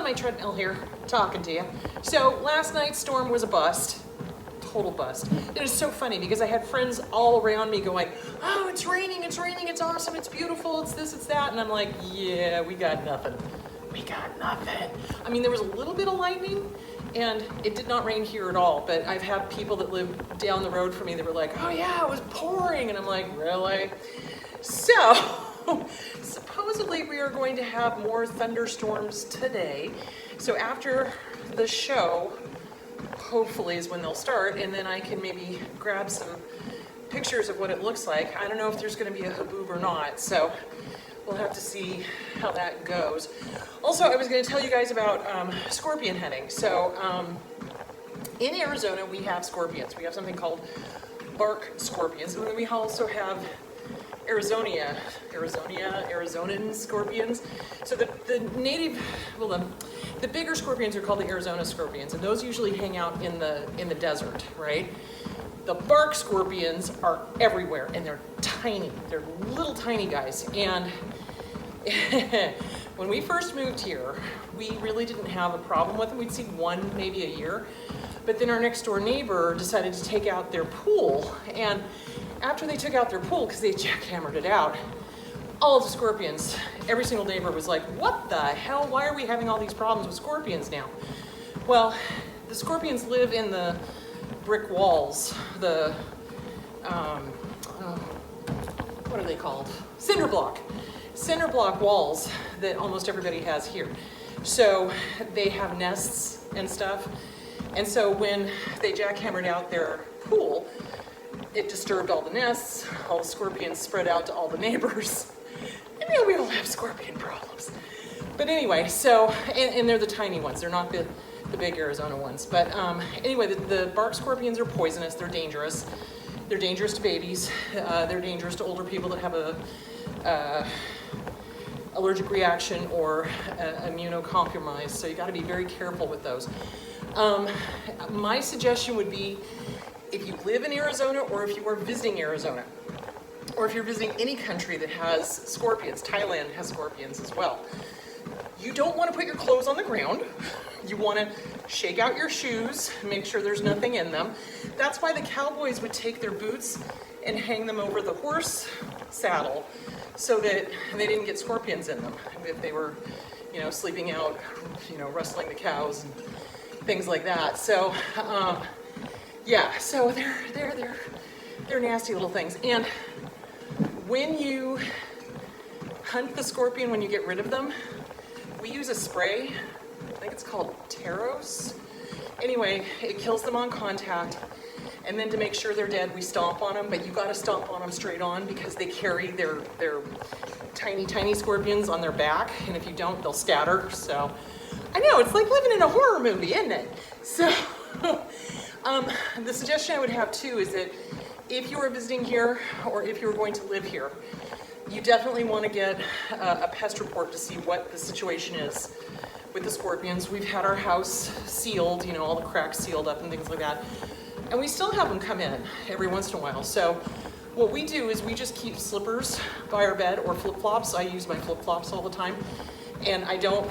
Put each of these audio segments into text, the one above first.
on my treadmill here, talking to you. So last night's storm was a bust. Total bust. It is so funny because I had friends all around me going, oh, it's raining, it's awesome, it's beautiful, it's this, it's that. And I'm like, yeah, we got nothing. We got nothing. I mean, there was a little bit of lightning and it did not rain here at all, but I've had people that live down the road from me that were like, oh yeah, it was pouring. And I'm like, really? So, supposedly we are going to have more thunderstorms today. So after the show, hopefully is when they'll start, and then I can maybe grab some pictures of what it looks like. I don't know if there's going to be a haboob or not, so we'll have to see how that goes. Also, I was going to tell you guys about scorpion hunting. So in Arizona, we have scorpions. We have something called bark scorpions, and then we also have Arizonan scorpions. So the native, well, the bigger scorpions are called the Arizona scorpions, and those usually hang out in the desert, right? The bark scorpions are everywhere, and they're tiny. They're little tiny guys. And when we first moved here, we really didn't have a problem with them. We'd see one maybe a year. But then our next door neighbor decided to take out their pool, and after they took out their pool, because they jackhammered it out, all of the scorpions, every single neighbor was like, what the hell? Why are we having all these problems with scorpions now? Well, the scorpions live in the brick walls, the, what are they called? Cinder block walls that almost everybody has here. So they have nests and stuff. And so when they jackhammered out their pool, it disturbed all the nests, all the scorpions spread out to all the neighbors, and now we all have scorpion problems. But anyway, so, and they're the tiny ones, they're not the big Arizona ones. But anyway, the bark scorpions are poisonous, they're dangerous. They're dangerous to babies, they're dangerous to older people that have a allergic reaction or immunocompromised, so you gotta be very careful with those. My suggestion would be, if you live in Arizona or if you are visiting Arizona, or if you're visiting any country that has scorpions, Thailand has scorpions as well, you don't want to put your clothes on the ground. You want to shake out your shoes, make sure there's nothing in them. That's why the cowboys would take their boots and hang them over the horse saddle so that they didn't get scorpions in them if they were, sleeping out, rustling the cows and things like that. So, yeah, so they're nasty little things. And when you hunt the scorpion, when you get rid of them, we use a spray. I think it's called Taros. Anyway, it kills them on contact. And then to make sure they're dead, we stomp on them, but you gotta stomp on them straight on because they carry their tiny, tiny scorpions on their back. And if you don't, they'll scatter. So I know, it's like living in a horror movie, isn't it? So, the suggestion I would have too is that if you are visiting here or if you're going to live here, you definitely want to get a pest report to see what the situation is with the scorpions. We've had our house sealed, all the cracks sealed up and things like that. And we still have them come in every once in a while. So what we do is we just keep slippers by our bed or flip-flops. I use my flip-flops all the time. And I don't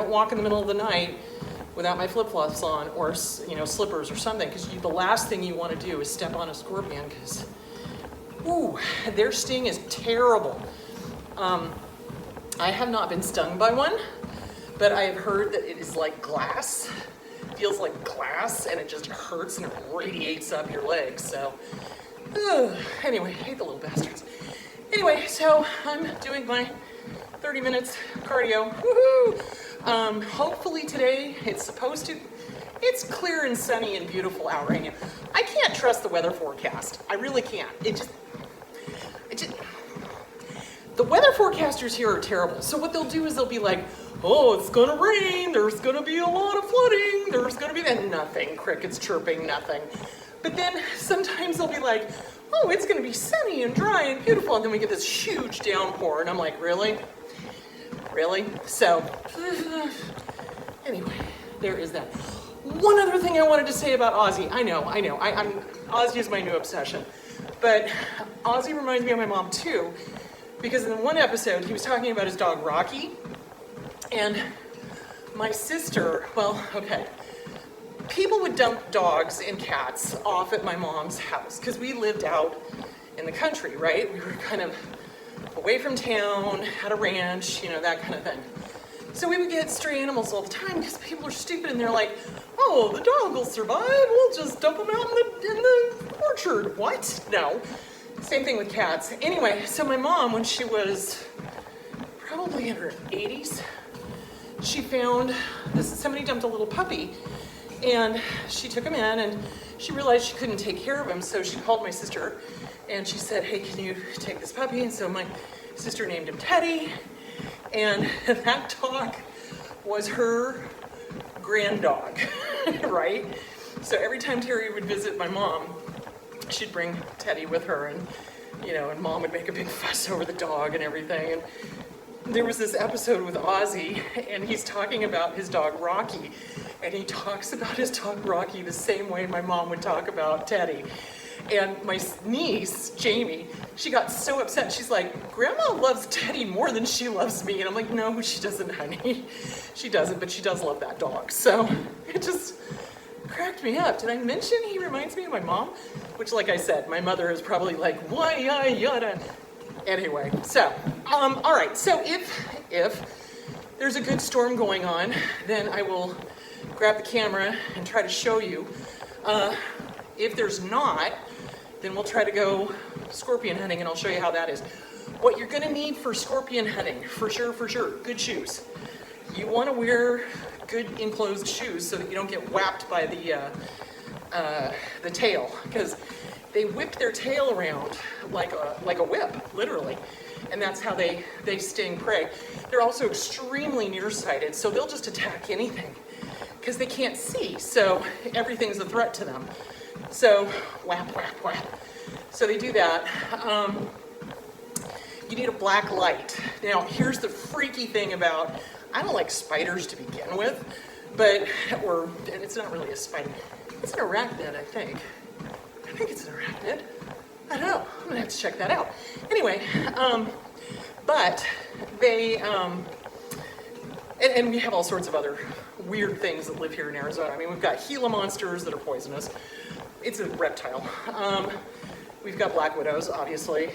walk in the middle of the night without my flip-flops on or, slippers or something, because the last thing you want to do is step on a scorpion, because, ooh, their sting is terrible. I have not been stung by one, but I have heard that it is like glass, feels like glass, and it just hurts and it radiates up your legs, so, anyway, I hate the little bastards. Anyway, so I'm doing my 30 minutes cardio, woohoo! Hopefully today, it's clear and sunny and beautiful out right now. I can't trust the weather forecast. I really can't. The weather forecasters here are terrible. So what they'll do is they'll be like, oh, it's gonna rain, there's gonna be a lot of flooding, there's gonna be nothing, crickets chirping, nothing. But then sometimes they'll be like, oh, it's gonna be sunny and dry and beautiful, and then we get this huge downpour, and I'm like, really? Really? So, anyway, there is that. One other thing I wanted to say about Ozzy. I know. Ozzy is my new obsession. But Ozzy reminds me of my mom too, because in one episode he was talking about his dog Rocky, and my sister, well, okay. People would dump dogs and cats off at my mom's house because we lived out in the country, right? We were kind of away from town, had a ranch, you know, that kind of thing. So we would get stray animals all the time because people are stupid and they're like, oh, the dog will survive, we'll just dump them out in the orchard. What? No. Same thing with cats. Anyway, so my mom, when she was probably in her 80s, she found somebody dumped a little puppy, and she took him in, and she realized she couldn't take care of him, so she called my sister, and she said, hey, can you take this puppy? And so my sister named him Teddy, and that dog was her grand dog, right? So every time Terry would visit my mom, she'd bring Teddy with her, and you know, and Mom would make a big fuss over the dog and everything. And there was this episode with Ozzy, and he's talking about his dog Rocky, and he talks about his dog Rocky the same way my mom would talk about Teddy. And my niece, Jamie, she got so upset. She's like, Grandma loves Teddy more than she loves me. And I'm like, no, she doesn't, honey. She doesn't, but she does love that dog. So it just cracked me up. Did I mention he reminds me of my mom? Which, like I said, my mother is probably like, why, yada. Anyway, so, all right. So if there's a good storm going on, then I will grab the camera and try to show you. If there's not, then we'll try to go scorpion hunting, and I'll show you how that is. What you're gonna need for scorpion hunting, for sure, good shoes. You wanna wear good enclosed shoes so that you don't get whapped by the tail, because they whip their tail around like a whip, literally. And that's how they sting prey. They're also extremely nearsighted, so they'll just attack anything because they can't see, so everything's a threat to them. So, whap, whap, whap. So they do that. You need a black light. Now, here's the freaky thing about, I don't like spiders to begin with, and it's not really a spider. It's an arachnid, I think. I think it's an arachnid. I don't know. I'm gonna have to check that out. Anyway, but they, and we have all sorts of other weird things that live here in Arizona. I mean, we've got Gila monsters that are poisonous. It's a reptile. We've got black widows, obviously.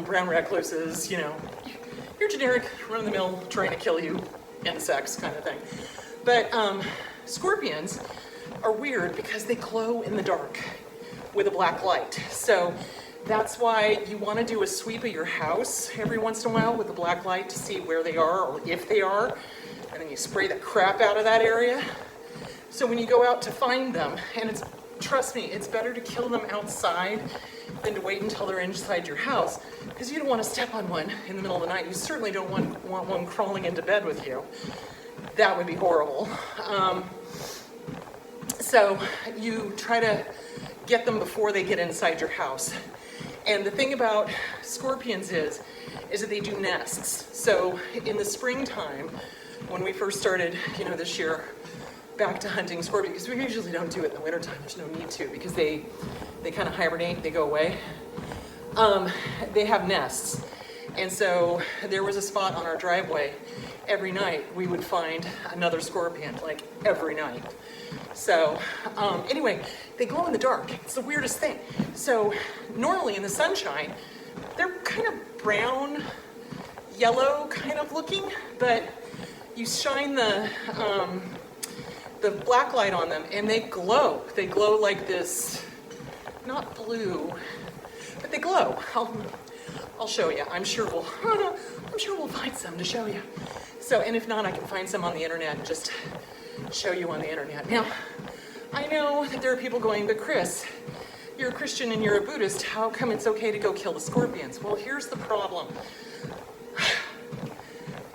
Brown recluses, you know, your generic run-of-the-mill trying to kill you insects kind of thing. But scorpions are weird because they glow in the dark with a black light. So that's why you want to do a sweep of your house every once in a while with a black light to see where they are or if they are. And then you spray the crap out of that area. So when you go out to find them, and trust me, it's better to kill them outside than to wait until they're inside your house, because you don't want to step on one in the middle of the night. You certainly don't want one crawling into bed with you. That would be horrible. So you try to get them before they get inside your house. And the thing about scorpions is that they do nests. So in the springtime, when we first started, this year, back to hunting scorpions, because we usually don't do it in the wintertime, there's no need to, because they kind of hibernate, they go away. They have nests. And so there was a spot on our driveway. Every night we would find another scorpion, like every night. So anyway, they glow in the dark. It's the weirdest thing. So normally in the sunshine, they're kind of brown, yellow kind of looking, but you shine the black light on them and they glow. They glow like this, not blue, but they glow. I'll show you. I'm sure we'll find some to show you. So, and if not, I can find some on the internet and just show you on the internet. Now, I know that there are people going, but Chris, you're a Christian and you're a Buddhist. How come it's okay to go kill the scorpions? Well, here's the problem.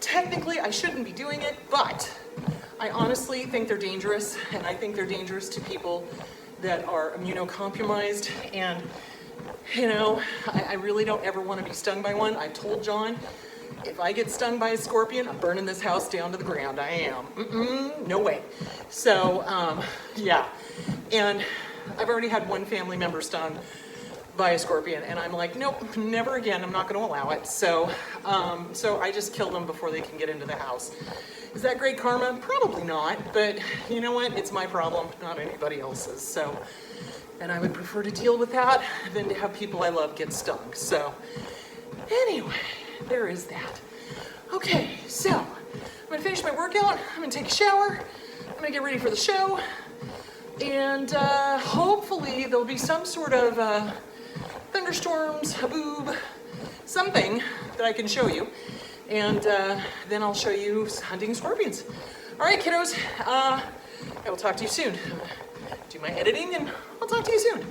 Technically, I shouldn't be doing it, but I honestly think they're dangerous, and I think they're dangerous to people that are immunocompromised, and I really don't ever want to be stung by one. I told John, if I get stung by a scorpion, I'm burning this house down to the ground. I am. No way. So, yeah. And I've already had one family member stung by a scorpion. And I'm like, nope, never again. I'm not going to allow it. So I just kill them before they can get into the house. Is that great karma? Probably not, but you know what? It's my problem, not anybody else's. So, and I would prefer to deal with that than to have people I love get stung. So anyway, there is that. Okay, so I'm gonna finish my workout. I'm gonna take a shower. I'm gonna get ready for the show. And hopefully there'll be some sort of thunderstorms, haboob, something that I can show you. And then I'll show you hunting scorpions. All right, kiddos, I will talk to you soon. Do my editing and I'll talk to you soon.